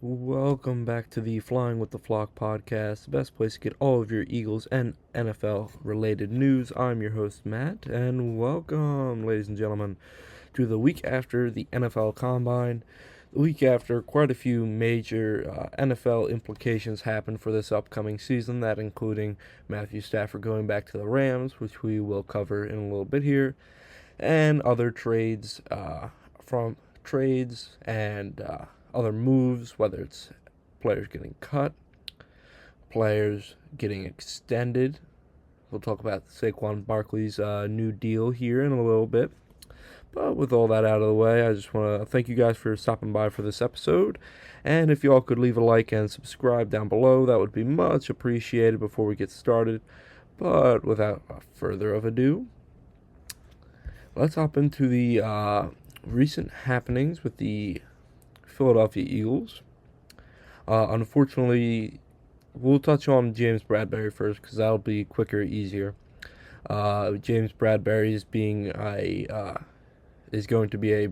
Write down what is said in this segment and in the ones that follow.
Welcome back to the Flying with the Flock podcast, the best place to get all of your Eagles and NFL related news. I'm your host, Matt, and welcome, ladies and gentlemen, to the week after the NFL Combine. The week after quite a few major NFL implications happened for this upcoming season, that including Matthew Stafford going back to the Rams, which we will cover in a little bit here, and other trades and other moves, whether it's players getting cut, players getting extended. We'll talk about Saquon Barkley's new deal here in a little bit. But with all that out of the way, I just want to thank you guys for stopping by for this episode. And if you all could leave a like and subscribe down below, that would be much appreciated before we get started. But without further ado, let's hop into the recent happenings with the Philadelphia Eagles. Unfortunately, we'll touch on James Bradberry first because that'll be quicker, easier. James Bradberry is going to be a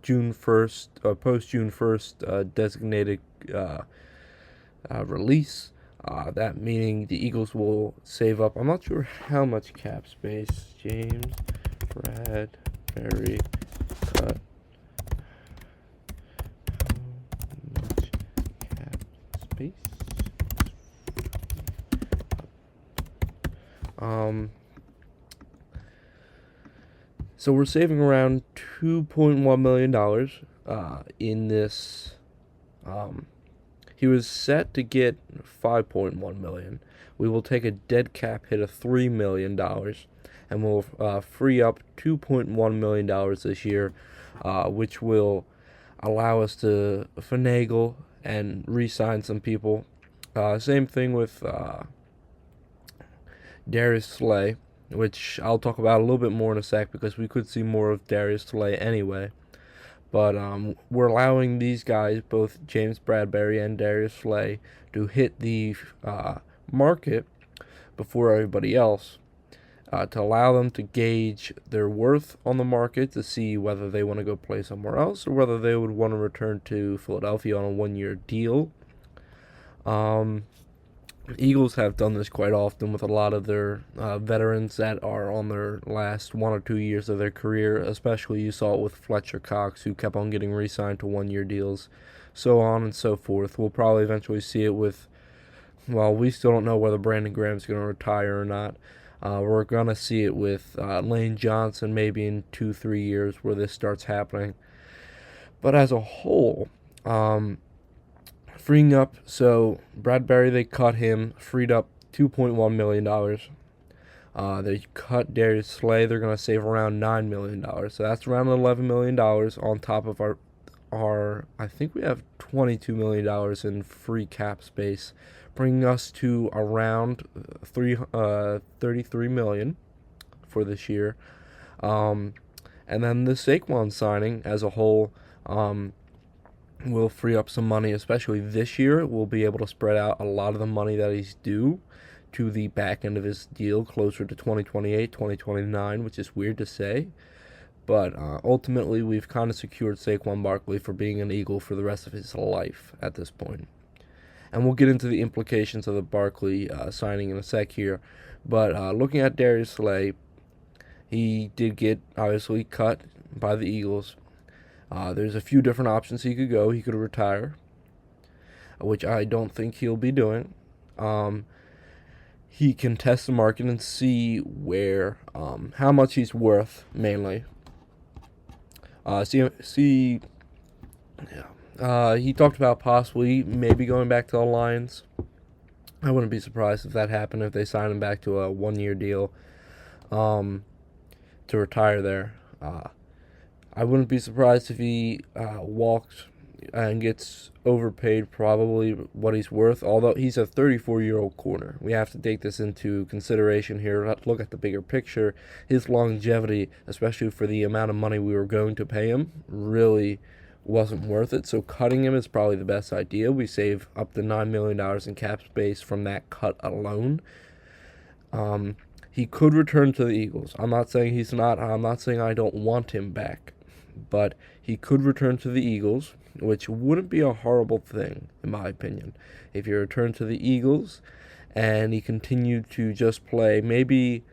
June 1st, post June 1st designated release. That meaning the Eagles will save up. I'm not sure how much cap space James Bradberry cut. So we're saving around $2.1 million in this. He was set to get $5.1 million. We will take a dead cap hit of $3 million, and we'll free up $2.1 million this year, which will allow us to finagle and re-sign some people. Same thing with Darius Slay, which I'll talk about a little bit more in a sec because we could see more of Darius Slay anyway. But we're allowing these guys, both James Bradberry and Darius Slay, to hit the market before everybody else, to allow them to gauge their worth on the market to see whether they want to go play somewhere else or whether they would want to return to Philadelphia on a one-year deal. Eagles have done this quite often with a lot of their veterans that are on their last 1 or 2 years of their career. Especially you saw it with Fletcher Cox, who kept on getting re-signed to one-year deals, so on and so forth. We'll probably eventually see it with, well, we still don't know whether Brandon Graham's going to retire or not. We're going to see it with Lane Johnson maybe in 2-3 years where this starts happening. But as a whole, freeing up, so Bradberry, they cut him, freed up $2.1 million. They cut Darius Slay, they're going to save around $9 million. So that's around $11 million on top of our I think we have $22 million in free cap space, bringing us to around $33 million for this year. And then the Saquon signing as a whole, will free up some money, especially this year. We'll be able to spread out a lot of the money that he's due to the back end of his deal, closer to 2028, 2029, which is weird to say. But ultimately, we've kind of secured Saquon Barkley for being an Eagle for the rest of his life at this point. And we'll get into the implications of the Barkley signing in a sec here. But looking at Darius Slay, he did get, obviously, cut by the Eagles. There's a few different options he could go. He could retire, which I don't think he'll be doing. He can test the market and see where, how much he's worth, mainly. He talked about possibly maybe going back to the Lions. I wouldn't be surprised if that happened, if they signed him back to a one-year deal to retire there. I wouldn't be surprised if he walks and gets overpaid probably what he's worth, although he's a 34-year-old corner. We have to take this into consideration here. Look at the bigger picture. His longevity, especially for the amount of money we were going to pay him, really wasn't worth it. So cutting him is probably the best idea. We save up to $9 million in cap space from that cut alone. He could return to the Eagles. I'm not saying he's not. I'm not saying I don't want him back. But he could return to the Eagles. which wouldn't be a horrible thing, in my opinion. If he returned to the Eagles and he continued to just play, maybe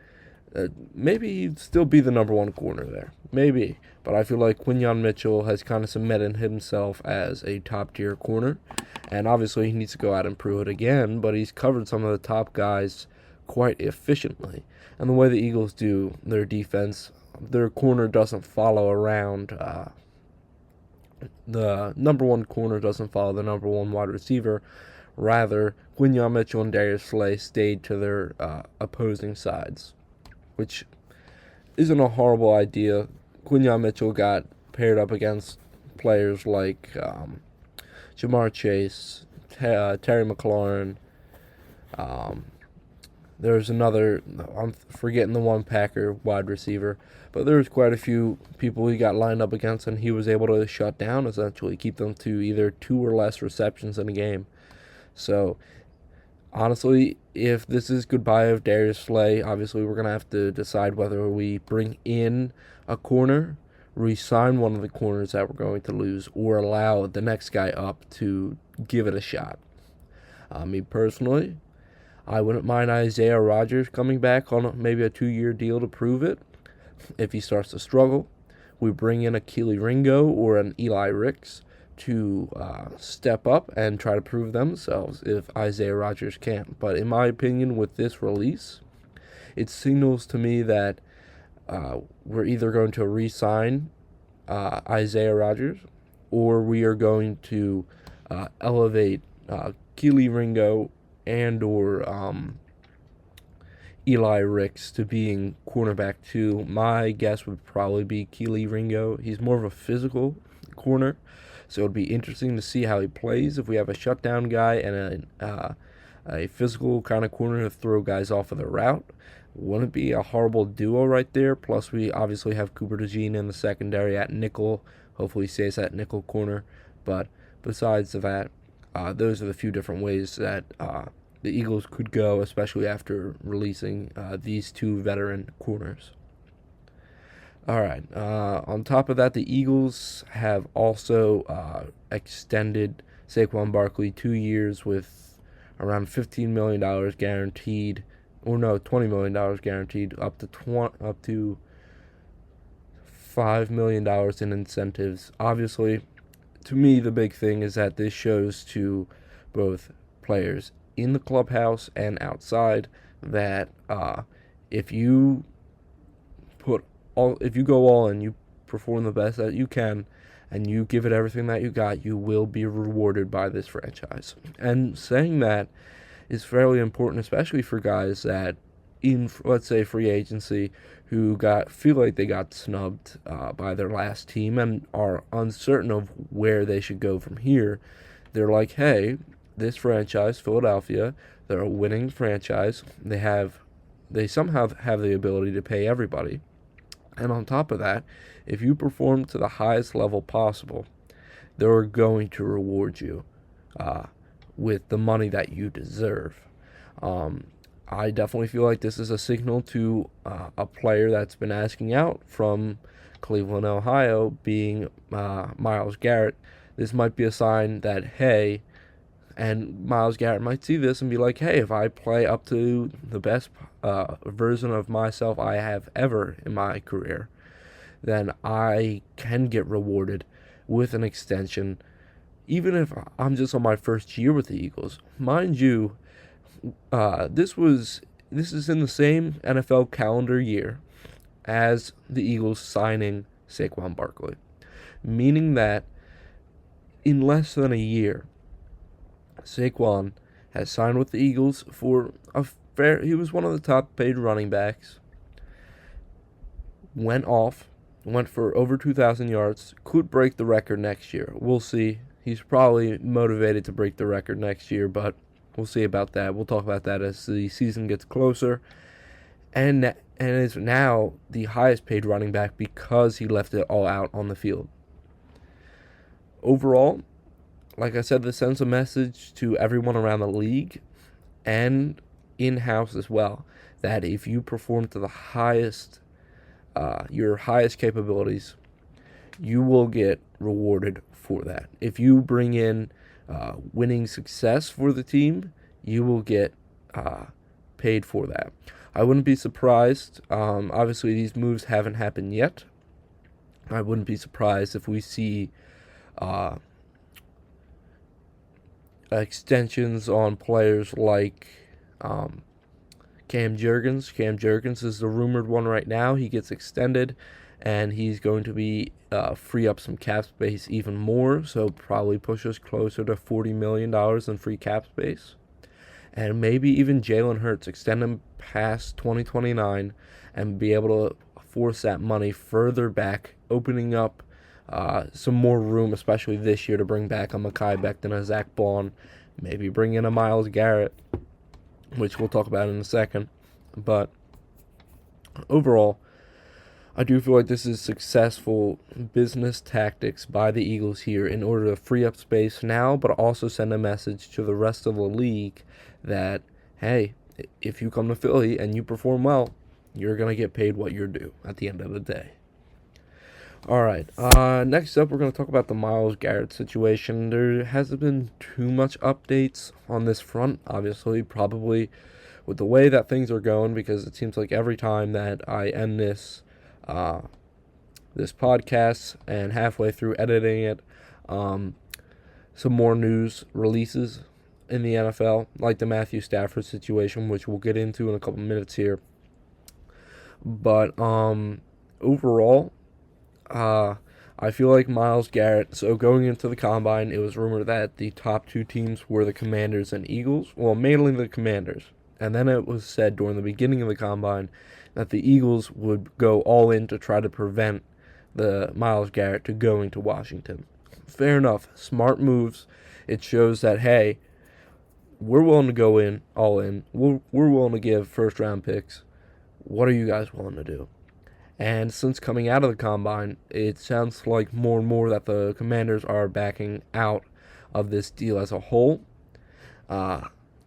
he'd still be the number one corner there. Maybe. But I feel like Quinyon Mitchell has kind of cemented himself as a top-tier corner. And obviously he needs to go out and prove it again, but he's covered some of the top guys quite efficiently. And the way the Eagles do their defense, their corner doesn't follow around. The number one corner doesn't follow the number one wide receiver. Rather, Quinyon Mitchell and Darius Slay stayed to their opposing sides, which isn't a horrible idea. Quinyon Mitchell got paired up against players like Jamar Chase, Terry McLaurin. There's another, I'm forgetting the one Packer wide receiver, but there's quite a few people he got lined up against, and he was able to shut down, essentially, keep them to either 2 or less receptions in a game. So, honestly, if this is goodbye of Darius Slay, obviously we're going to have to decide whether we bring in a corner, re-sign one of the corners that we're going to lose, or allow the next guy up to give it a shot. Me personally, I wouldn't mind Isaiah Rodgers coming back on maybe a 2-year deal to prove it. If he starts to struggle, we bring in a Kelee Ringo or an Eli Ricks to step up and try to prove themselves if Isaiah Rodgers can't. But in my opinion, with this release, it signals to me that we're either going to re-sign Isaiah Rodgers, or we are going to elevate Kelee Ringo and or Eli Ricks to being cornerback 2. My guess would probably be Kelee Ringo. He's more of a physical corner, so it'd be interesting to see how he plays. If we have a shutdown guy and a physical kind of corner to throw guys off of the route, wouldn't be a horrible duo right there. Plus, we obviously have Cooper DeJean in the secondary at nickel. Hopefully, he stays at nickel corner. But besides that, those are the few different ways that the Eagles could go, especially after releasing these 2 veteran corners. All right. On top of that, the Eagles have also extended Saquon Barkley 2 years with around $15 million guaranteed, or no, $20 million guaranteed, up to $5 million in incentives. Obviously, to me, the big thing is that this shows to both players in the clubhouse and outside that if you go all in, you perform the best that you can, and you give it everything that you got, you will be rewarded by this franchise. And saying that is fairly important, especially for guys that in, let's say, free agency, who feel like they got snubbed by their last team and are uncertain of where they should go from here. They're like, hey, this franchise, Philadelphia, they're a winning franchise. They somehow have the ability to pay everybody. And on top of that, if you perform to the highest level possible, they're going to reward you with the money that you deserve. I definitely feel like this is a signal to a player that's been asking out from Cleveland, Ohio, being Myles Garrett. This might be a sign that, hey, and Myles Garrett might see this and be like, hey, if I play up to the best version of myself I have ever in my career, then I can get rewarded with an extension, even if I'm just on my first year with the Eagles. Mind you, this is in the same NFL calendar year as the Eagles signing Saquon Barkley, meaning that in less than a year, Saquon has signed with the Eagles for he was one of the top paid running backs, went for over 2,000 yards, could break the record next year. We'll see. He's probably motivated to break the record next year, but we'll see about that. We'll talk about that as the season gets closer. And is now the highest paid running back because he left it all out on the field. Overall, like I said, this sends a message to everyone around the league and in-house as well, that if you perform to the highest, your highest capabilities, you will get rewarded for that. If you bring in winning success for the team, you will get paid for that. I wouldn't be surprised. Obviously, these moves haven't happened yet. I wouldn't be surprised if we see extensions on players like Cam Jurgens. Cam Jurgens is the rumored one right now. He gets extended, and he's going to be free up some cap space even more, so probably push us closer to $40 million in free cap space. And maybe even Jalen Hurts, extend him past 2029 and be able to force that money further back, opening up some more room, especially this year, to bring back a Mekhi Becton, a Zach Bond, maybe bring in a Myles Garrett, which we'll talk about in a second. But overall, I do feel like this is successful business tactics by the Eagles here in order to free up space now, but also send a message to the rest of the league that, hey, if you come to Philly and you perform well, you're going to get paid what you're due at the end of the day. All right, next up, we're going to talk about the Myles Garrett situation. There hasn't been too much updates on this front, obviously, probably with the way that things are going, because it seems like every time that I end this podcast and halfway through editing it, some more news releases in the NFL, like the Matthew Stafford situation, which we'll get into in a couple minutes here. But overall, I feel like Myles Garrett, so going into the Combine, it was rumored that the top two teams were the Commanders and Eagles. Well, mainly the Commanders. And then it was said during the beginning of the Combine that the Eagles would go all in to try to prevent the Myles Garrett to going to Washington. Fair enough. Smart moves. It shows that, hey, we're willing to go in, all in. We're willing to give first-round picks. What are you guys willing to do? And since coming out of the Combine, it sounds like more and more that the Commanders are backing out of this deal as a whole,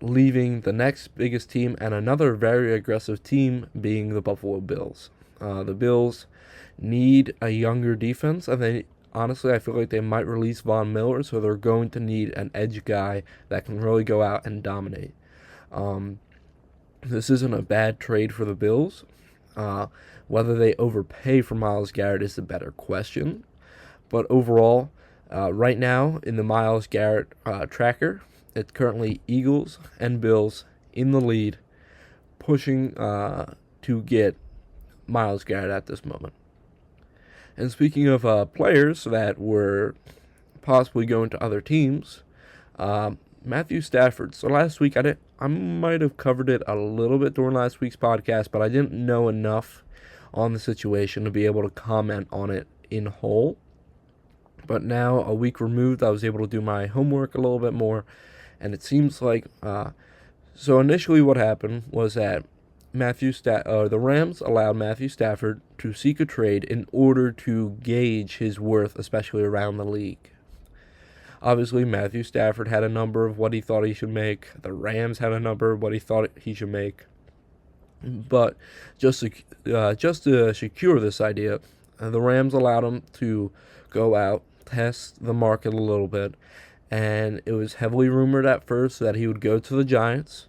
leaving the next biggest team and another very aggressive team being the Buffalo Bills. The Bills need a younger defense, and honestly, I feel like they might release Von Miller, so they're going to need an edge guy that can really go out and dominate. This isn't a bad trade for the Bills. Whether they overpay for Myles Garrett is the better question. But overall, right now in the Myles Garrett tracker, it's currently Eagles and Bills in the lead, pushing to get Myles Garrett at this moment. And speaking of players that were possibly going to other teams, Matthew Stafford. So last week I might have covered it a little bit during last week's podcast, but I didn't know enough on the situation to be able to comment on it in whole. But now, a week removed, I was able to do my homework a little bit more, and it seems like so initially what happened was that the Rams allowed Matthew Stafford to seek a trade in order to gauge his worth, especially around the league. Obviously, Matthew Stafford had a number of what he thought he should make. The Rams had a number of what he thought he should make. But just to secure this idea, the Rams allowed him to go out, test the market a little bit, and it was heavily rumored at first that he would go to the Giants,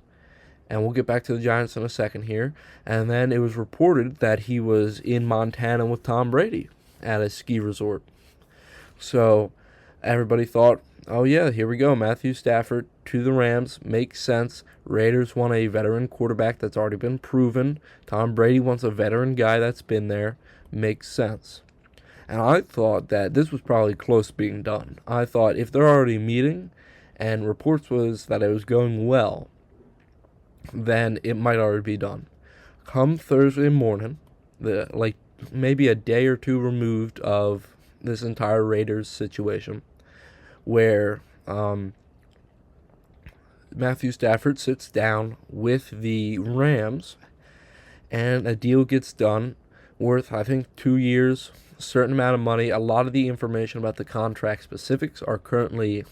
and we'll get back to the Giants in a second here, and then it was reported that he was in Montana with Tom Brady at a ski resort. So everybody thought, oh yeah, here we go, Matthew Stafford to the Rams, makes sense. Raiders want a veteran quarterback that's already been proven. Tom Brady wants a veteran guy that's been there, makes sense. And I thought that this was probably close to being done. I thought if they're already meeting, and reports was that it was going well, then it might already be done. Come Thursday morning, maybe a day or two removed of this entire Raiders situation, where Matthew Stafford sits down with the Rams, and a deal gets done worth, I think, 2 years, a certain amount of money. A lot of the information about the contract specifics are currently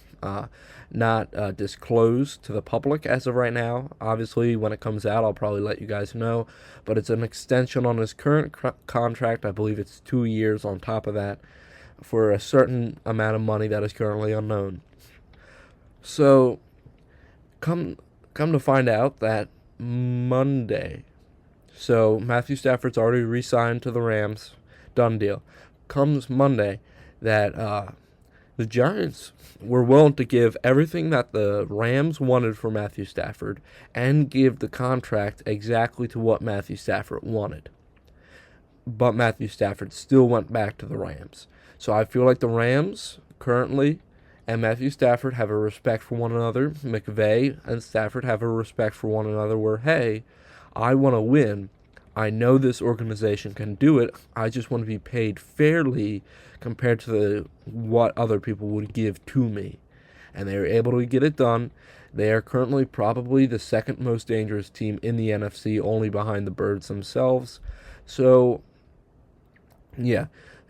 not disclosed to the public as of right now. Obviously, when it comes out, I'll probably let you guys know. But it's an extension on his current contract. I believe it's 2 years on top of that. for a certain amount of money that is currently unknown. So, come to find out that Monday. So Matthew Stafford's already re-signed to the Rams, done deal. Comes Monday that the Giants were willing to give everything that the Rams wanted for Matthew Stafford and give the contract exactly to what Matthew Stafford wanted. But Matthew Stafford still went back to the Rams. So I feel like the Rams currently and Matthew Stafford have a respect for one another. McVay and Stafford have a respect for one another where, hey, I want to win. I know this organization can do it. I just want to be paid fairly compared to what other people would give to me. And they were able to get it done. They are currently probably the second most dangerous team in the NFC, only behind the Birds themselves. So, yeah.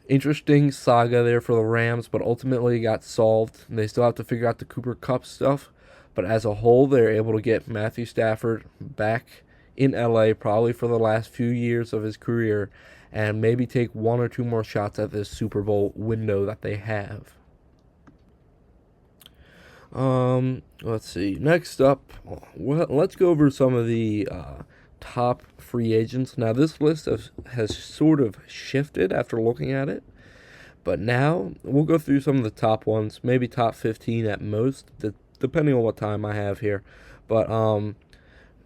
Interesting saga there for the Rams, but ultimately it got solved. They still have to figure out the Cooper Kupp stuff, but as a whole, they're able to get Matthew Stafford back in LA probably for the last few years of his career and maybe take one or two more shots at this Super Bowl window that they have. Let's see. Next up, well, let's go over some of the top free agents. Now, this list has sort of shifted after looking at it, but now we'll go through some of the top ones, maybe top 15 at most, depending on what time I have here. But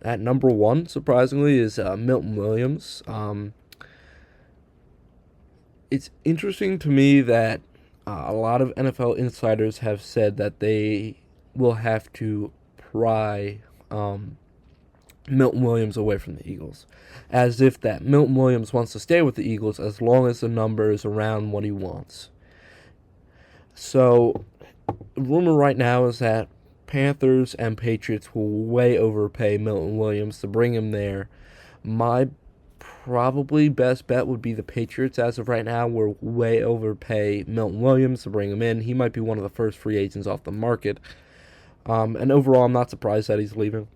at number one, surprisingly, is Milton Williams. It's interesting to me that a lot of NFL insiders have said that they will have to pry Milton Williams away from the Eagles, as if that Milton Williams wants to stay with the Eagles as long as the number is around what he wants. So, rumor right now is that Panthers and Patriots will way overpay Milton Williams to bring him there. My probably best bet would be the Patriots as of right now. Will way overpay Milton Williams to bring him in. He might be one of the first free agents off the market. And overall, I'm not surprised that he's leaving.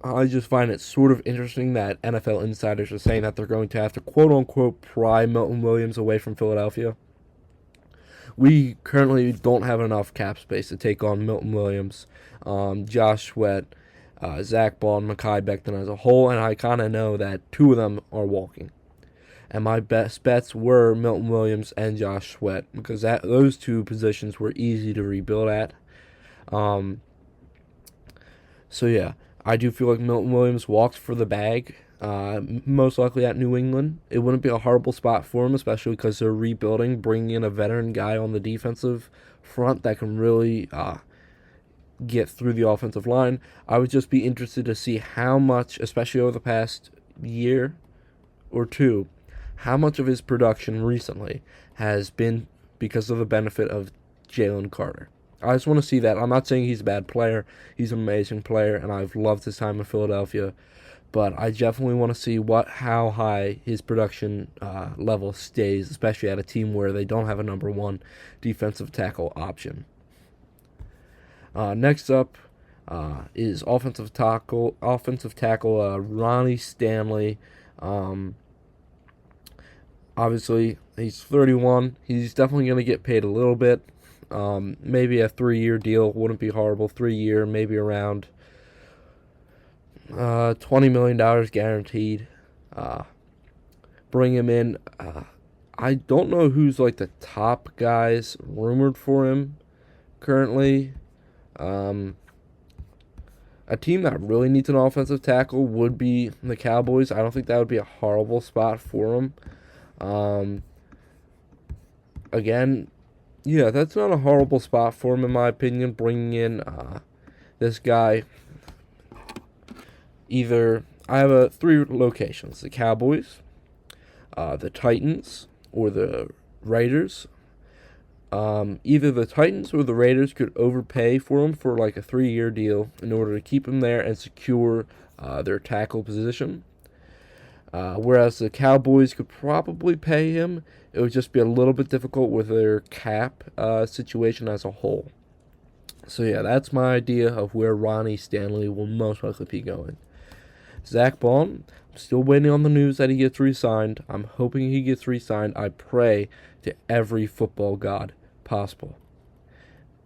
I just find it sort of interesting that NFL insiders are saying that they're going to have to quote-unquote pry Milton Williams away from Philadelphia. We currently don't have enough cap space to take on Milton Williams, Josh Sweat, Zach Ball, and Mekhi Becton as a whole, and I kind of know that two of them are walking. And my best bets were Milton Williams and Josh Sweat, because those two positions were easy to rebuild at. So yeah, I do feel like Milton Williams walked for the bag, most likely at New England. It wouldn't be a horrible spot for him, especially because they're rebuilding, bringing in a veteran guy on the defensive front that can really get through the offensive line. I would just be interested to see how much, especially over the past year or two, how much of his production recently has been because of the benefit of Jalen Carter. I just want to see that. I'm not saying he's a bad player. He's an amazing player, and I've loved his time in Philadelphia. But I definitely want to see how high his production level stays, especially at a team where they don't have a number one defensive tackle option. Next up is offensive tackle Ronnie Stanley. Obviously, he's 31. He's definitely going to get paid a little bit. Maybe a 3-year deal wouldn't be horrible. 3-year, maybe around $20 million guaranteed. Bring him in. I don't know who's like the top guys rumored for him currently. A team that really needs an offensive tackle would be the Cowboys. I don't think that would be a horrible spot for him. Again, yeah, that's not a horrible spot for him in my opinion. Bringing in this guy. I have 3 locations: the Cowboys, the Titans, or the Raiders. Either the Titans or the Raiders could overpay for him for like a 3-year deal in order to keep him there and secure their tackle position. Whereas the Cowboys could probably pay him. It would just be a little bit difficult with their cap situation as a whole. So yeah, that's my idea of where Ronnie Stanley will most likely be going. Zach Bond, I'm still waiting on the news that he gets re-signed. I'm hoping he gets re-signed. I pray to every football god possible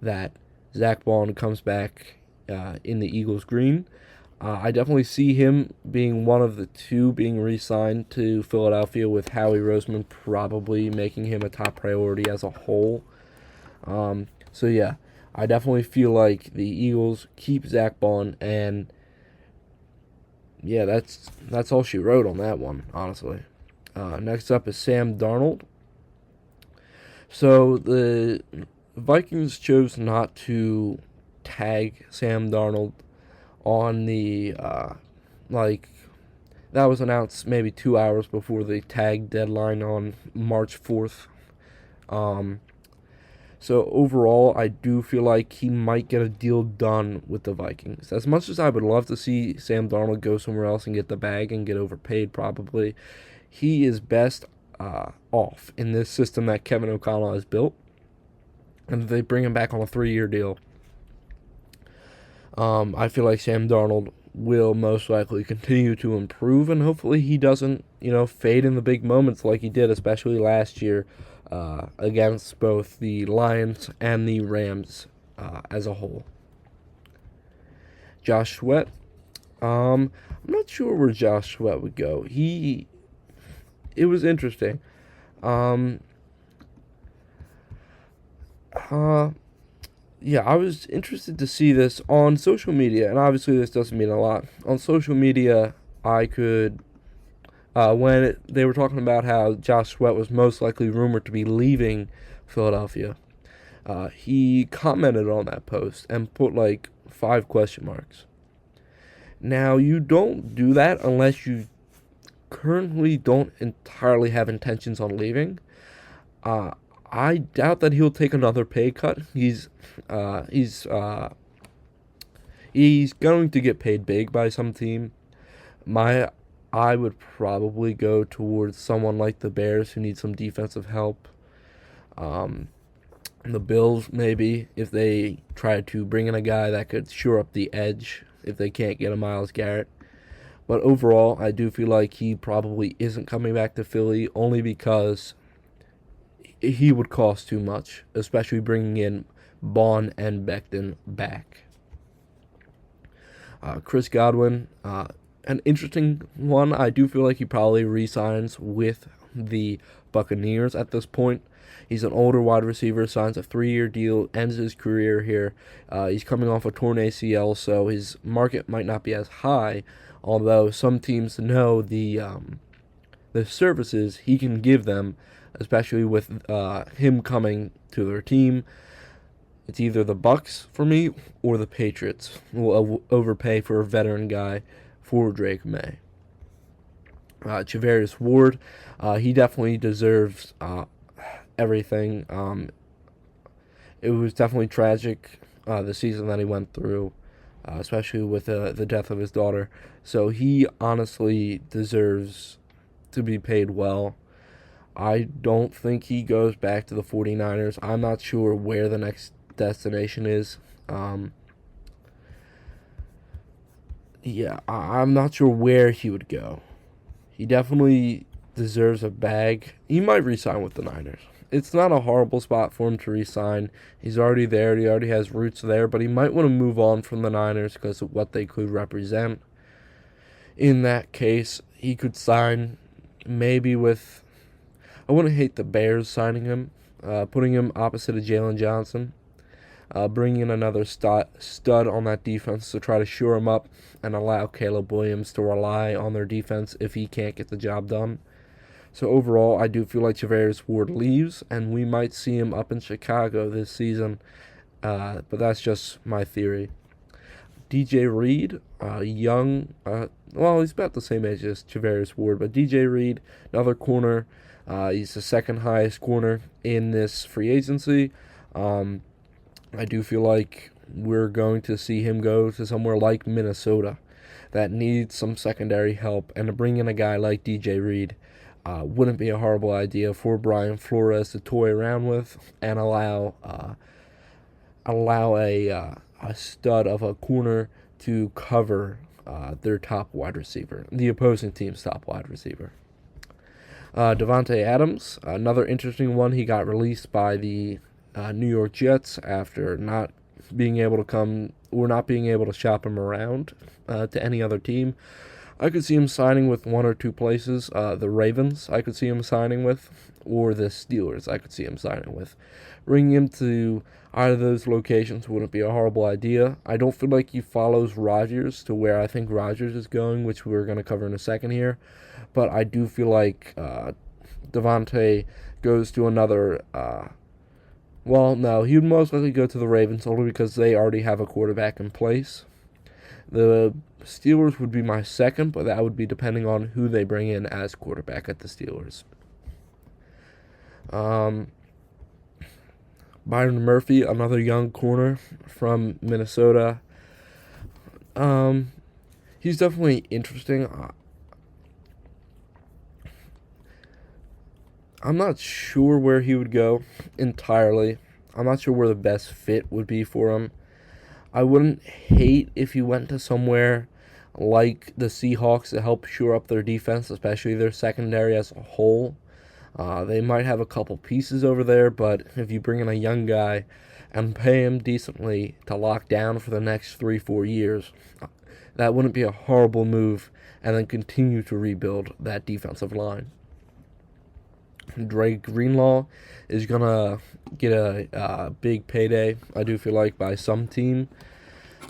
that Zach Bond comes back in the Eagles green. I definitely see him being one of the two being re-signed to Philadelphia, with Howie Roseman probably making him a top priority as a whole. So yeah, I definitely feel like the Eagles keep Zach Bond, and yeah, that's all she wrote on that one, honestly. Next up is Sam Darnold. So the Vikings chose not to tag Sam Darnold on the like that was announced maybe 2 hours before the tag deadline on March 4th. So overall, I do feel like he might get a deal done with the Vikings. As much as I would love to see Sam Darnold go somewhere else and get the bag and get overpaid, probably, he is best off in this system that Kevin O'Connell has built. And they bring him back on a 3-year deal. I feel like Sam Darnold will most likely continue to improve, and hopefully he doesn't, fade in the big moments like he did, especially last year against both the Lions and the Rams as a whole. Josh Sweat. I'm not sure where Josh Sweat would go. It was interesting. Yeah, I was interested to see this on social media, and obviously this doesn't mean a lot. On social media, I could, they were talking about how Josh Sweat was most likely rumored to be leaving Philadelphia, he commented on that post and put like 5 question marks. Now, you don't do that unless you currently don't entirely have intentions on leaving. I doubt that he'll take another pay cut. He's going to get paid big by some team. I would probably go towards someone like the Bears, who need some defensive help. The Bills, maybe, if they try to bring in a guy that could shore up the edge if they can't get a Myles Garrett. But overall, I do feel like he probably isn't coming back to Philly, only because he would cost too much, especially bringing in Bond and Becton back. Chris Godwin, an interesting one. I do feel like he probably re-signs with the Buccaneers at this point. He's an older wide receiver, signs a 3-year deal, ends his career here. He's coming off a torn ACL, so his market might not be as high, although some teams know the services he can give them, especially with him coming to their team. It's either the Bucs for me or the Patriots will overpay for a veteran guy for Drake May. Charvarius Ward, he definitely deserves everything. It was definitely tragic, the season that he went through, especially with the death of his daughter. So he honestly deserves to be paid well. I don't think he goes back to the 49ers. I'm not sure where the next destination is. I'm not sure where he would go. He definitely deserves a bag. He might re-sign with the Niners. It's not a horrible spot for him to re-sign. He's already there. He already has roots there, but he might want to move on from the Niners because of what they could represent. In that case, he could sign maybe with... I wouldn't hate the Bears signing him, putting him opposite of Jalen Johnson, bringing in another stud on that defense to try to shore him up and allow Caleb Williams to rely on their defense if he can't get the job done. So overall, I do feel like Charvarius Ward leaves, and we might see him up in Chicago this season, but that's just my theory. DJ Reed, young, he's about the same age as Charvarius Ward, but DJ Reed, another corner. He's the second highest corner in this free agency. I do feel like we're going to see him go to somewhere like Minnesota that needs some secondary help, and to bring in a guy like DJ Reed wouldn't be a horrible idea for Brian Flores to toy around with and allow a stud of a corner to cover their top wide receiver, the opposing team's top wide receiver. Devontae Adams, another interesting one. He got released by the New York Jets after not being able to come or not being able to shop him around to any other team. I could see him signing with one or two places. The Ravens, I could see him signing with, or the Steelers, I could see him signing with. Bringing him to either of those locations wouldn't be a horrible idea. I don't feel like he follows Rodgers to where I think Rodgers is going, which we're going to cover in a second here. But I do feel like Devontae goes to another. Well, no, he would most likely go to the Ravens only because they already have a quarterback in place. The Steelers would be my second, but that would be depending on who they bring in as quarterback at the Steelers. Byron Murphy, another young corner from Minnesota. He's definitely interesting. I'm not sure where he would go entirely. I'm not sure where the best fit would be for him. I wouldn't hate if he went to somewhere like the Seahawks to help shore up their defense, especially their secondary as a whole. They might have a couple pieces over there, but if you bring in a young guy and pay him decently to lock down for the next 3-4 years, that wouldn't be a horrible move, and then continue to rebuild that defensive line. Dre Greenlaw is going to get a big payday, I do feel like, by some team.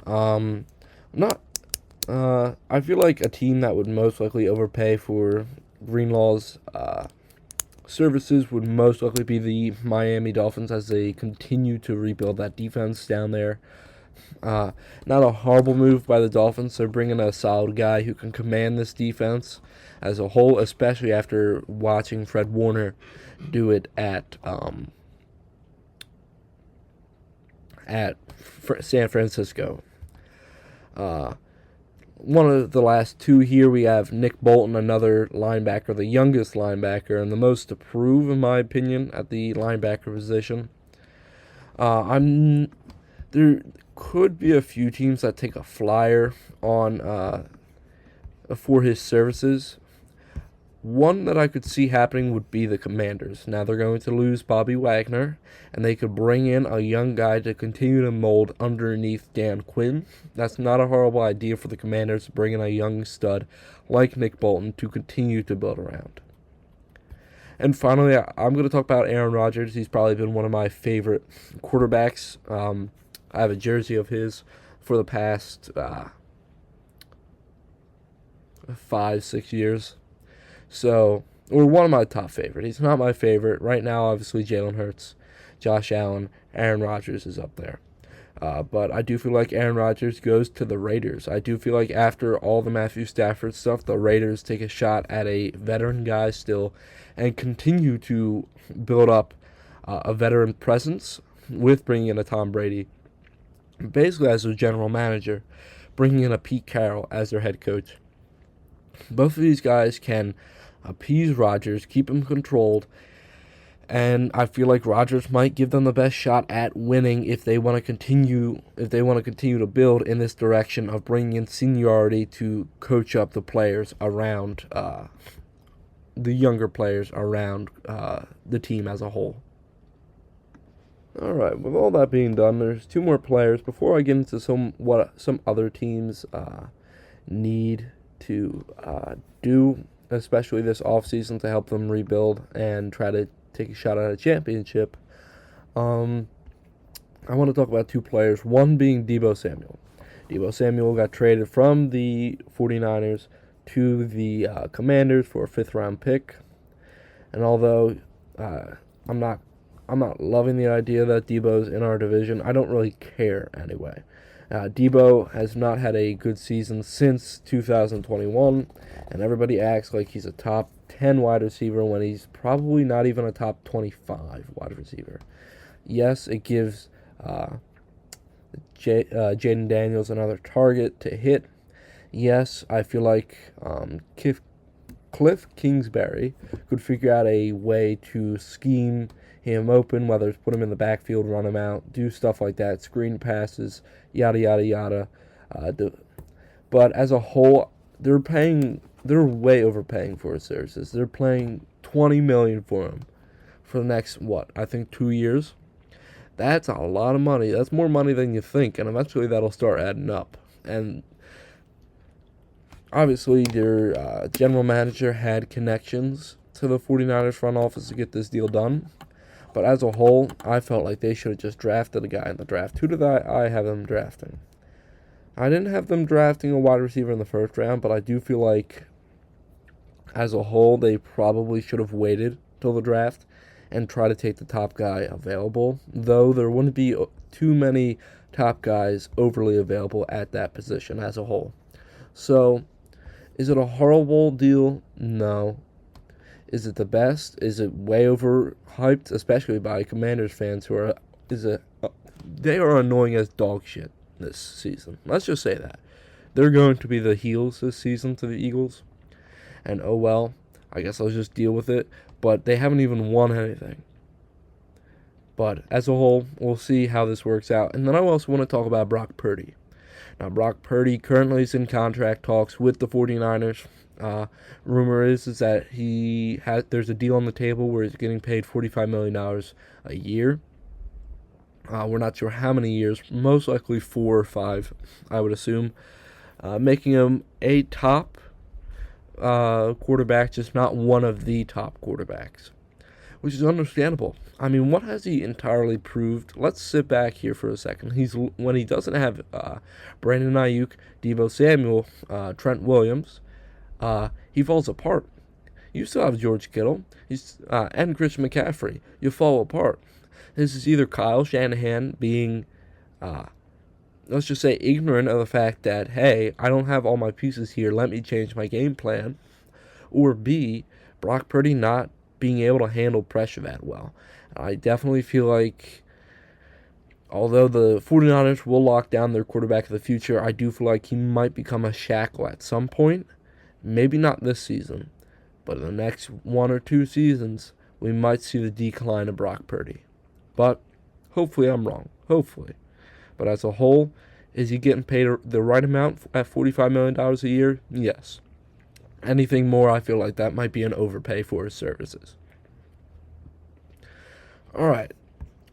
I feel like a team that would most likely overpay for Greenlaw's services would most likely be the Miami Dolphins as they continue to rebuild that defense down there. Not a horrible move by the Dolphins. They're bringing a solid guy who can command this defense as a whole, especially after watching Fred Warner do it at San Francisco. One of the last two here, we have Nick Bolton, another linebacker, the youngest linebacker, and the most to prove, in my opinion, at the linebacker position. There could be a few teams that take a flyer on for his services. One that I could see happening would be the Commanders. Now they're going to lose Bobby Wagner, and they could bring in a young guy to continue to mold underneath Dan Quinn. That's not a horrible idea for the Commanders to bring in a young stud like Nick Bolton to continue to build around. And finally, I'm going to talk about Aaron Rodgers. He's probably been one of my favorite quarterbacks. I have a jersey of his for the past 5-6 years. So, or one of my top favorite. He's not my favorite. Right now, obviously, Jalen Hurts, Josh Allen, Aaron Rodgers is up there. But I do feel like Aaron Rodgers goes to the Raiders. I do feel like after all the Matthew Stafford stuff, the Raiders take a shot at a veteran guy still and continue to build up a veteran presence with bringing in a Tom Brady, basically as their general manager, bringing in a Pete Carroll as their head coach. Both of these guys can appease Rodgers, keep him controlled, and I feel like Rodgers might give them the best shot at winning if they want to continue to build in this direction of bringing in seniority to coach up the players around the younger players around the team as a whole. All right, with all that being done, there's two more players before I get into some other teams need to do, especially this offseason, to help them rebuild and try to take a shot at a championship. I want to talk about two players, one being Deebo Samuel. Deebo Samuel got traded from the 49ers to the Commanders for a 5th-round pick. And although I'm not loving the idea that Deebo's in our division, I don't really care anyway. Deebo has not had a good season since 2021, and everybody acts like he's a top 10 wide receiver when he's probably not even a top 25 wide receiver. Yes, it gives Jaden Daniels another target to hit. Yes, I feel like Cliff Kingsbury could figure out a way to scheme him open, whether it's put him in the backfield, run him out, do stuff like that, screen passes, yada, yada, yada. But as a whole, they're way overpaying for his services. They're paying $20 million for him for the next, I think 2 years. That's a lot of money. That's more money than you think, and eventually that'll start adding up. And obviously, their general manager had connections to the 49ers front office to get this deal done. But as a whole, I felt like they should have just drafted a guy in the draft. Who did I have them drafting? I didn't have them drafting a wide receiver in the first round, but I do feel like, as a whole, they probably should have waited till the draft and try to take the top guy available, though there wouldn't be too many top guys overly available at that position as a whole. So, is it a horrible deal? No. Is it the best? Is it way overhyped, especially by Commanders fans who are they are annoying as dog shit this season. Let's just say that. They're going to be the heels this season to the Eagles. And oh well, I guess I'll just deal with it. But they haven't even won anything. But as a whole, we'll see how this works out. And then I also want to talk about Brock Purdy. Now, Brock Purdy currently is in contract talks with the 49ers. Rumor is that there's a deal on the table where he's getting paid $45 million a year. We're not sure how many years, most likely 4 or 5, I would assume, making him a top quarterback, just not one of the top quarterbacks, which is understandable. I mean, what has he entirely proved? Let's sit back here for a second. When he doesn't have Brandon Ayuk, Deebo Samuel, Trent Williams, he falls apart. You still have George Kittle and Christian McCaffrey. You fall apart. This is either Kyle Shanahan being, let's just say, ignorant of the fact that, hey, I don't have all my pieces here, let me change my game plan, or B, Brock Purdy not being able to handle pressure that well. I definitely feel like, although the 49ers will lock down their quarterback of the future, I do feel like he might become a shackle at some point. Maybe not this season, but in the next 1 or 2 seasons, we might see the decline of Brock Purdy. But hopefully I'm wrong. Hopefully. But as a whole, is he getting paid the right amount at $45 million a year? Yes. Anything more, I feel like that might be an overpay for his services. Alright.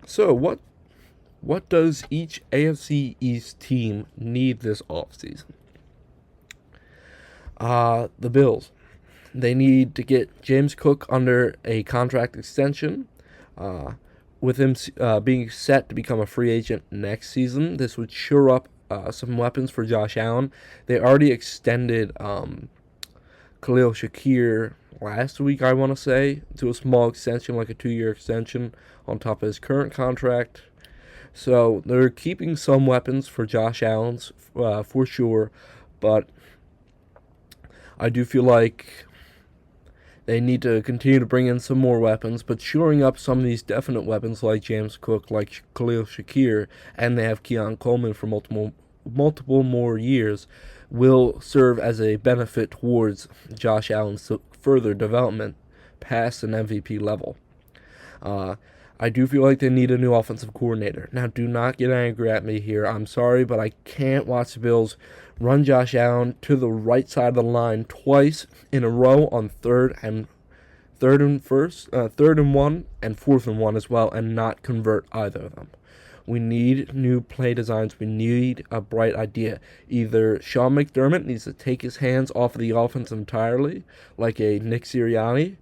So what does each AFC East team need this offseason? The Bills. They need to get James Cook under a contract extension, with him being set to become a free agent next season. This would shore up some weapons for Josh Allen. They already extended Khalil Shakir last week, I want to say, to a small extension, like a 2-year extension on top of his current contract. So they're keeping some weapons for Josh Allen's for sure, but I do feel like they need to continue to bring in some more weapons, but shoring up some of these definite weapons like James Cook, like Khalil Shakir, and they have Keon Coleman for multiple more years, will serve as a benefit towards Josh Allen's further development past an MVP level. I do feel like they need a new offensive coordinator. Now, do not get angry at me here. I'm sorry, but I can't watch the Bills run Josh Allen to the right side of the line twice in a row on third and 1 and 4th and 1 as well, and not convert either of them. We need new play designs. We need a bright idea. Either Sean McDermott needs to take his hands off of the offense entirely, like a Nick Sirianni,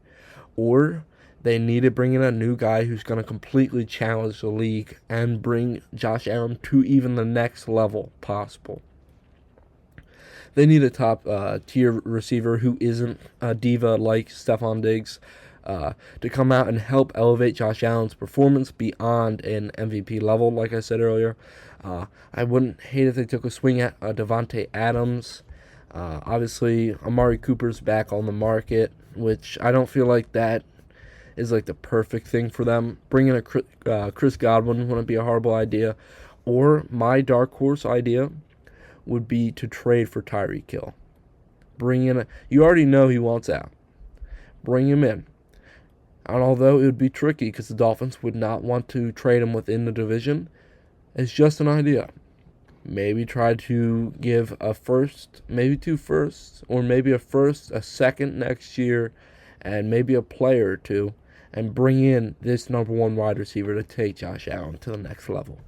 or they need to bring in a new guy who's going to completely challenge the league and bring Josh Allen to even the next level possible. They need a top-tier receiver who isn't a diva like Stephon Diggs to come out and help elevate Josh Allen's performance beyond an MVP level, like I said earlier. I wouldn't hate if they took a swing at Devontae Adams. Obviously, Amari Cooper's back on the market, which I don't feel like that is like the perfect thing for them. Bringing a Chris Godwin wouldn't be a horrible idea. Or my dark horse idea would be to trade for Tyreek Hill. You already know he wants out. Bring him in. And although it would be tricky because the Dolphins would not want to trade him within the division, it's just an idea. Maybe try to give a first, maybe 2 firsts, or maybe a first, a second next year, and maybe a player or two, and bring in this number one wide receiver to take Josh Allen to the next level.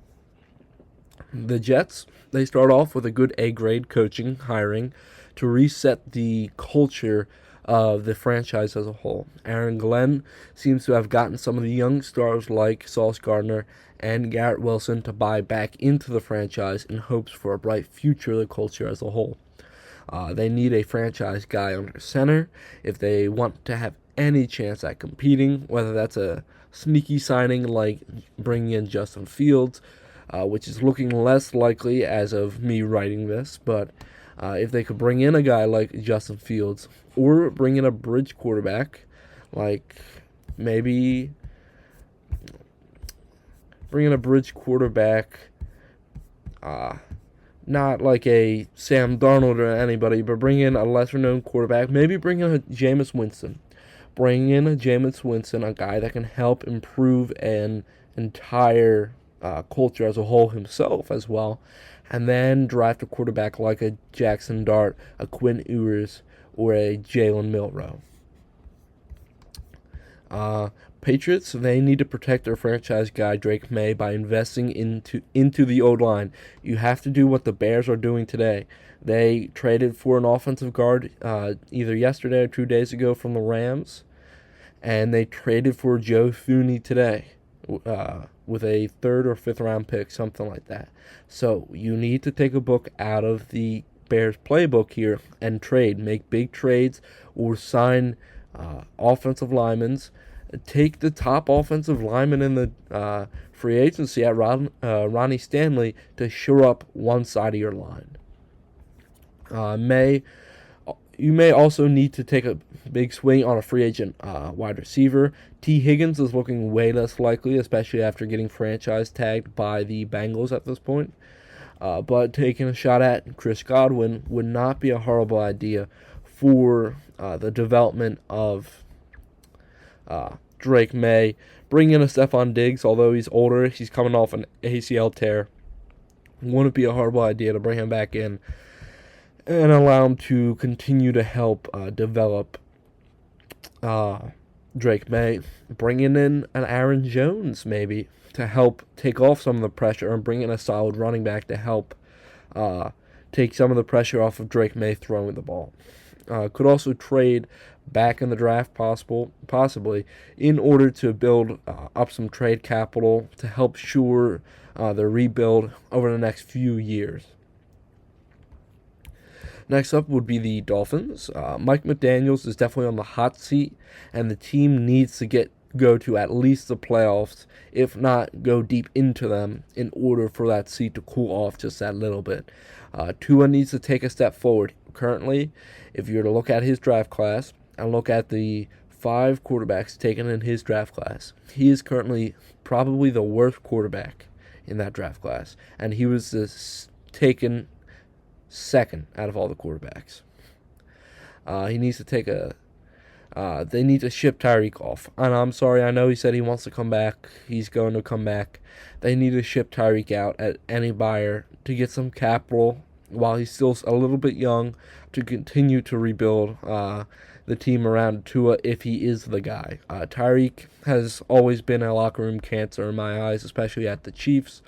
The Jets, they start off with a good A-grade coaching hiring to reset the culture of the franchise as a whole. Aaron Glenn seems to have gotten some of the young stars like Sauce Gardner and Garrett Wilson to buy back into the franchise in hopes for a bright future of the culture as a whole. They need a franchise guy under center if they want to have any chance at competing, whether that's a sneaky signing like bringing in Justin Fields, which is looking less likely as of me writing this, but if they could bring in a guy like Justin Fields or bring in a bridge quarterback, like maybe bring in a bridge quarterback, not like a Sam Darnold or anybody, but bring in a lesser-known quarterback. Maybe bring in a Jameis Winston. Bring in a Jameis Winston, a guy that can help improve an entire culture as a whole himself as well, and then draft a quarterback like a Jackson Dart, a Quinn Ewers, or a Jalen Milroe. Patriots, they need to protect their franchise guy Drake May by investing into the O-line. You have to do what the Bears are doing today. They traded for an offensive guard either yesterday or 2 days ago from the Rams, and they traded for Joe Thuney today with a 3rd or 5th round pick, something like that. So you need to take a book out of the Bears playbook here and make big trades or sign offensive linemen. Take the top offensive lineman in the free agency at Ronnie Stanley to shore up one side of your line. You may also need to take a big swing on a free agent wide receiver. T. Higgins is looking way less likely, especially after getting franchise tagged by the Bengals at this point. But taking a shot at Chris Godwin would not be a horrible idea for the development of Drake May. Bring in a Stephon Diggs, although he's older. He's coming off an ACL tear. Wouldn't be a horrible idea to bring him back in and allow him to continue to help develop Drake May. Bringing in an Aaron Jones, maybe, to help take off some of the pressure and bring in a solid running back to help take some of the pressure off of Drake May throwing the ball. Could also trade back in the draft possibly in order to build up some trade capital to help shore the rebuild over the next few years. Next up would be the Dolphins. Mike McDaniels is definitely on the hot seat, and the team needs to go to at least the playoffs, if not go deep into them, in order for that seat to cool off just that little bit. Tua needs to take a step forward. Currently, if you were to look at his draft class and look at the 5 quarterbacks taken in his draft class, he is currently probably the worst quarterback in that draft class, and he was taken second out of all the quarterbacks. He needs to take they need to ship Tyreek off. And I'm sorry, I know he said he wants to come back. He's going to come back. They need to ship Tyreek out at any buyer to get some capital while he's still a little bit young to continue to rebuild the team around Tua if he is the guy. Tyreek has always been a locker room cancer in my eyes, especially at the Chiefs.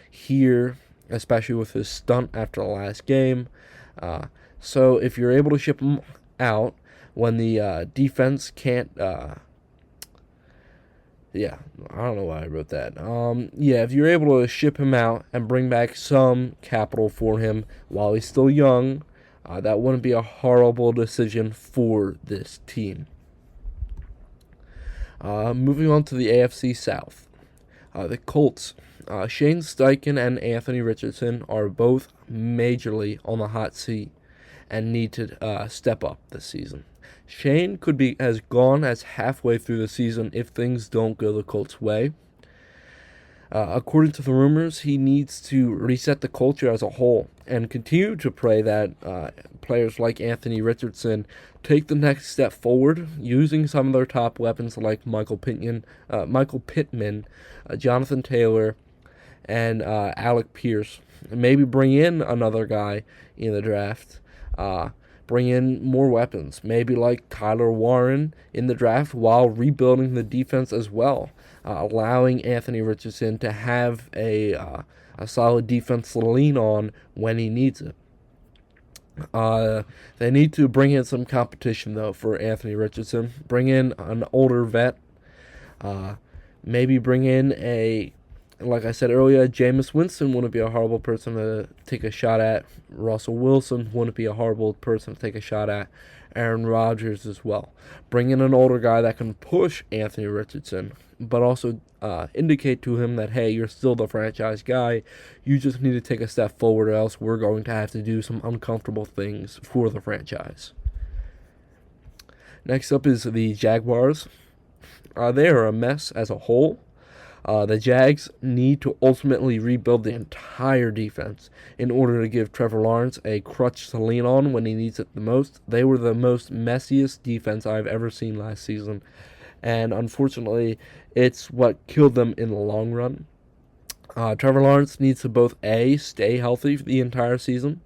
Here, especially with his stunt after the last game. So if you're able to ship him out when the defense can't... I don't know why I wrote that. If you're able to ship him out and bring back some capital for him while he's still young, that wouldn't be a horrible decision for this team. Moving on to the AFC South. The Colts. Shane Steichen and Anthony Richardson are both majorly on the hot seat and need to step up this season. Shane could be as gone as halfway through the season if things don't go the Colts' way. According to the rumors, he needs to reset the culture as a whole and continue to pray that players like Anthony Richardson take the next step forward using some of their top weapons like Michael Pittman, Jonathan Taylor, and Alec Pierce. And maybe bring in another guy in the draft. bring in more weapons, maybe like Tyler Warren in the draft, while rebuilding the defense as well, allowing Anthony Richardson to have a solid defense to lean on when he needs it. They need to bring in some competition, though, for Anthony Richardson. Bring in an older vet. Maybe bring in like I said earlier, Jameis Winston wouldn't be a horrible person to take a shot at. Russell Wilson wouldn't be a horrible person to take a shot at. Aaron Rodgers as well. Bring in an older guy that can push Anthony Richardson, but also indicate to him that, hey, you're still the franchise guy. You just need to take a step forward, or else we're going to have to do some uncomfortable things for the franchise. Next up is the Jaguars. They are a mess as a whole. The Jags need to ultimately rebuild the entire defense in order to give Trevor Lawrence a crutch to lean on when he needs it the most. They were the most messiest defense I've ever seen last season, and unfortunately, it's what killed them in the long run. Trevor Lawrence needs to both A, stay healthy for the entire season,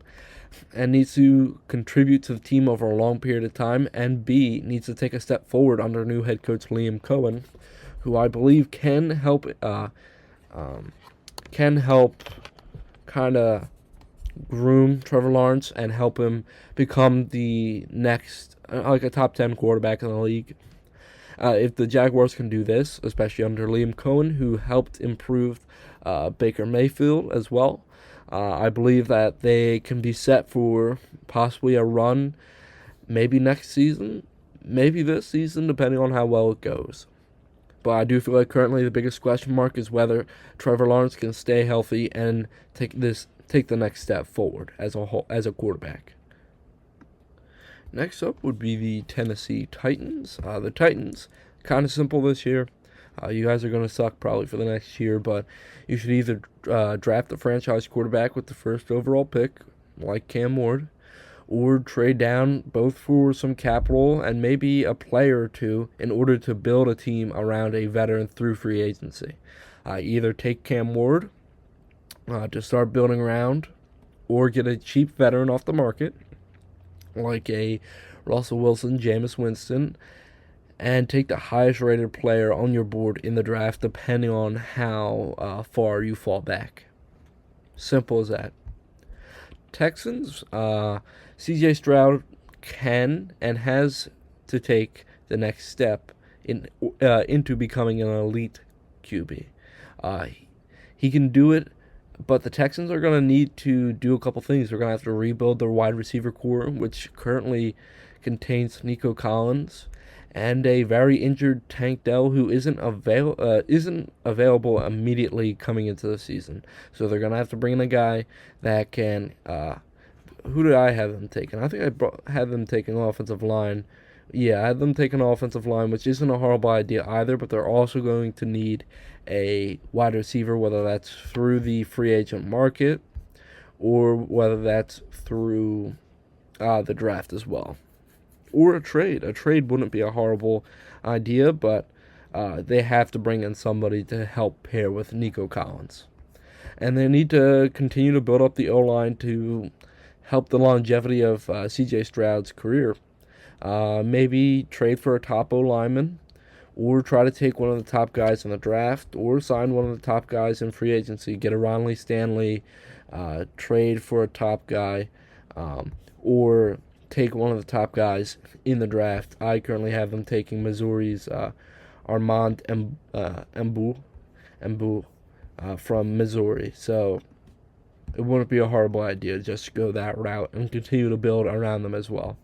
and needs to contribute to the team over a long period of time, and B, needs to take a step forward under new head coach Liam Cohen, who I believe can help kind of groom Trevor Lawrence and help him become the next, like a top 10 quarterback in the league. If the Jaguars can do this, especially under Liam Cohen, who helped improve Baker Mayfield as well, I believe that they can be set for possibly a run, maybe next season, maybe this season, depending on how well it goes. But I do feel like currently the biggest question mark is whether Trevor Lawrence can stay healthy and take the next step forward as a quarterback. Next up would be the Tennessee Titans. The Titans, kind of simple this year. You guys are going to suck probably for the next year, but you should either draft the franchise quarterback with the first overall pick, like Cam Ward, or trade down both for some capital and maybe a player or two in order to build a team around a veteran through free agency. Either take Cam Ward to start building around, or get a cheap veteran off the market, like a Russell Wilson, Jameis Winston, and take the highest rated player on your board in the draft depending on how far you fall back. Simple as that. Texans, CJ Stroud can and has to take the next step into becoming an elite QB. He can do it, but the Texans are going to need to do a couple things. They're going to have to rebuild their wide receiver core, which currently contains Nico Collins and a very injured Tank Dell, who isn't available immediately coming into the season. So they're going to have to bring in a guy that can... who did I have them taking? I think I had them taking offensive line. Yeah, I had them taking offensive line, which isn't a horrible idea either, but they're also going to need a wide receiver, whether that's through the free agent market or whether that's through the draft as well. Or a trade. A trade wouldn't be a horrible idea, but they have to bring in somebody to help pair with Nico Collins. And they need to continue to build up the O-line to help the longevity of C.J. Stroud's career. Maybe trade for a top O-lineman, or try to take one of the top guys in the draft, or sign one of the top guys in free agency. Get a Ron Lee Stanley, trade for a top guy, or take one of the top guys in the draft. I currently have them taking Missouri's Armand Embu from Missouri. So it wouldn't be a horrible idea just to go that route and continue to build around them as well.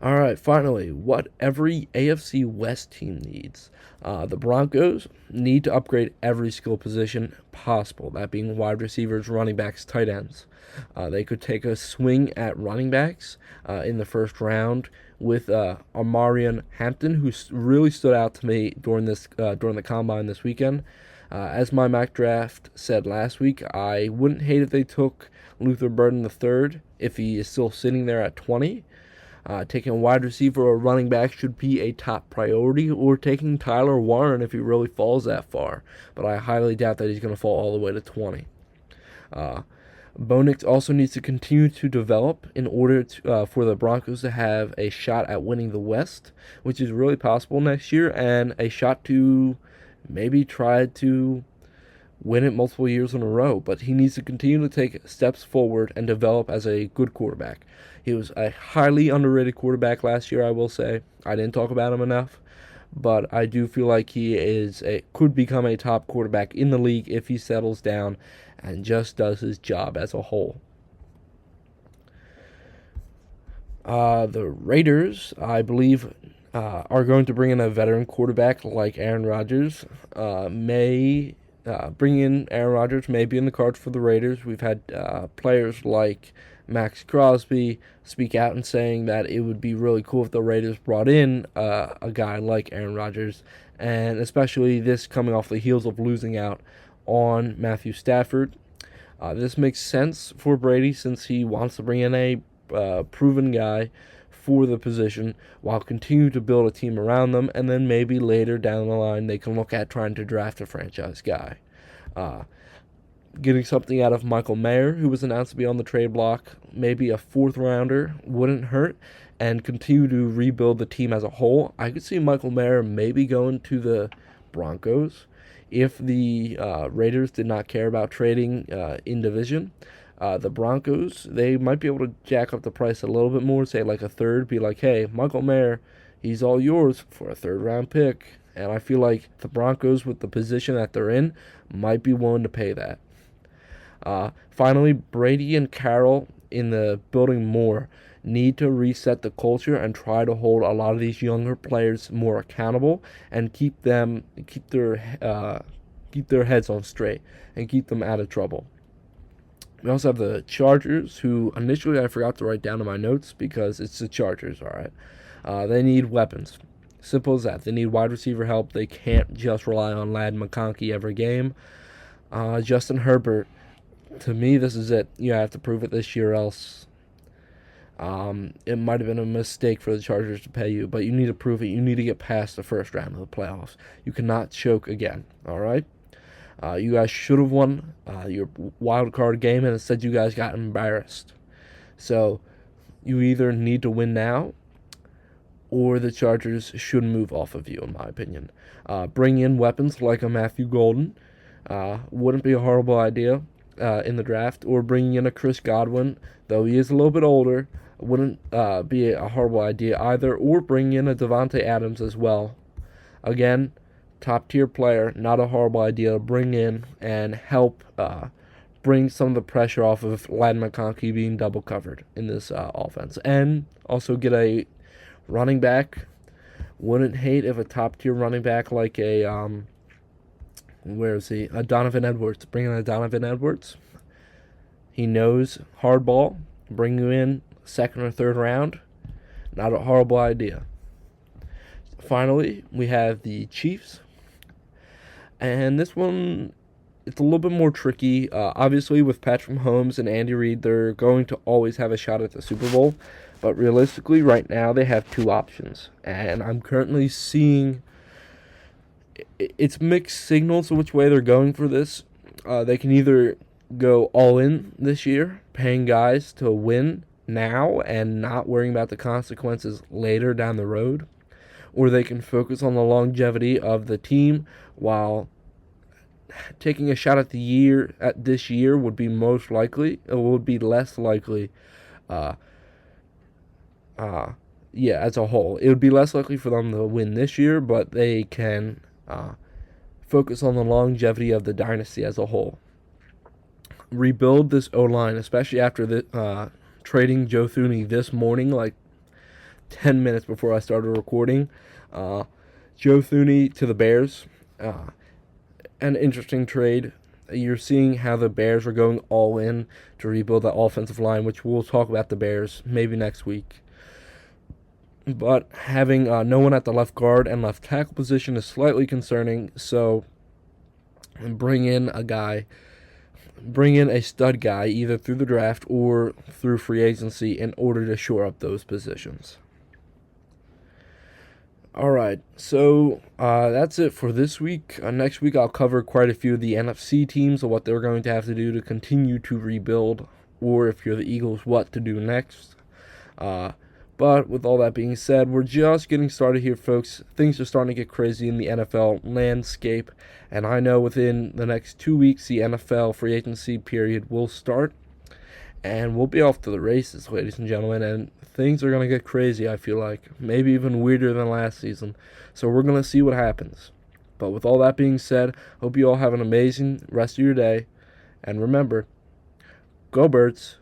All right, finally, what every AFC West team needs. The Broncos need to upgrade every skill position possible, that being wide receivers, running backs, tight ends. They could take a swing at running backs in the first round with Amarian Hampton, who really stood out to me during the combine this weekend. As my mock draft said last week, I wouldn't hate if they took Luther Burden III if he is still sitting there at 20. Taking a wide receiver or running back should be a top priority, or taking Tyler Warren if he really falls that far. But I highly doubt that he's going to fall all the way to 20. Bo Nix also needs to continue to develop in order for the Broncos to have a shot at winning the West, which is really possible next year, and a shot to maybe try to win it multiple years in a row. But he needs to continue to take steps forward and develop as a good quarterback. He was a highly underrated quarterback last year, I will say. I didn't talk about him enough, but I do feel like could become a top quarterback in the league if he settles down and just does his job as a whole. The Raiders, I believe, are going to bring in a veteran quarterback like Aaron Rodgers. Bring in Aaron Rodgers may be in the cards for the Raiders. We've had players like Max Crosby speak out and saying that it would be really cool if the Raiders brought in a guy like Aaron Rodgers, and especially this coming off the heels of losing out on Matthew Stafford. This makes sense for Brady since he wants to bring in a proven guy for the position while continuing to build a team around them, and then maybe later down the line they can look at trying to draft a franchise guy. Getting something out of Michael Mayer, who was announced to be on the trade block, maybe a fourth rounder wouldn't hurt, and continue to rebuild the team as a whole. I could see Michael Mayer maybe going to the Broncos if the Raiders did not care about trading in division. The Broncos, they might be able to jack up the price a little bit more, say like a third, be like, hey, Michael Mayer, he's all yours for a third-round pick. And I feel like the Broncos, with the position that they're in, might be willing to pay that. Finally, Brady and Carroll in the building more need to reset the culture and try to hold a lot of these younger players more accountable and keep their heads on straight and keep them out of trouble. We also have the Chargers, who initially I forgot to write down in my notes because it's the Chargers, all right. They need weapons. Simple as that. They need wide receiver help. They can't just rely on Ladd McConkey every game. Justin Herbert, to me, this is it. You have to prove it this year, else it might have been a mistake for the Chargers to pay you, but you need to prove it. You need to get past the first round of the playoffs. You cannot choke again, all right? You guys should have won your wild card game, and instead you guys got embarrassed. So you either need to win now, or the Chargers should move off of you, in my opinion. Bring in weapons like a Matthew Golden. Wouldn't be a horrible idea in the draft. Or bringing in a Chris Godwin, though he is a little bit older, wouldn't be a horrible idea either. Or bring in a Devontae Adams as well. Again, top-tier player, not a horrible idea to bring in and help bring some of the pressure off of Ladd McConkey being double covered in this offense. And also get a running back. Wouldn't hate if a top-tier running back like a Donovan Edwards. Bring in a Donovan Edwards. He knows hardball. Bring you in second or third round. Not a horrible idea. Finally, we have the Chiefs. And this one, it's a little bit more tricky. Obviously, with Patrick Mahomes and Andy Reid, they're going to always have a shot at the Super Bowl. But realistically, right now, they have two options. And I'm currently seeing it's mixed signals of which way they're going for this. They can either go all in this year, paying guys to win now and not worrying about the consequences later down the road. Or they can focus on the longevity of the team while taking a shot at this year would be most likely, or would be less likely. As a whole, it would be less likely for them to win this year, but they can focus on the longevity of the dynasty as a whole. Rebuild this O-line, especially after the trading Joe Thuney this morning, like 10 minutes before I started recording. Joe Thuney to the Bears. An interesting trade. You're seeing how the Bears are going all in to rebuild that offensive line, which we'll talk about the Bears maybe next week. But having no one at the left guard and left tackle position is slightly concerning, so bring in a stud guy either through the draft or through free agency in order to shore up those positions. All right, so that's it for this week. Next week, I'll cover quite a few of the NFC teams and what they're going to have to do to continue to rebuild, or if you're the Eagles, what to do next. Uh, but with all that being said, we're just getting started here, folks. Things are starting to get crazy in the NFL landscape, and I know within the next 2 weeks, the NFL free agency period will start, and we'll be off to the races, ladies and gentlemen, and things are going to get crazy, I feel like. Maybe even weirder than last season. So we're going to see what happens. But with all that being said, hope you all have an amazing rest of your day. And remember, go Birds.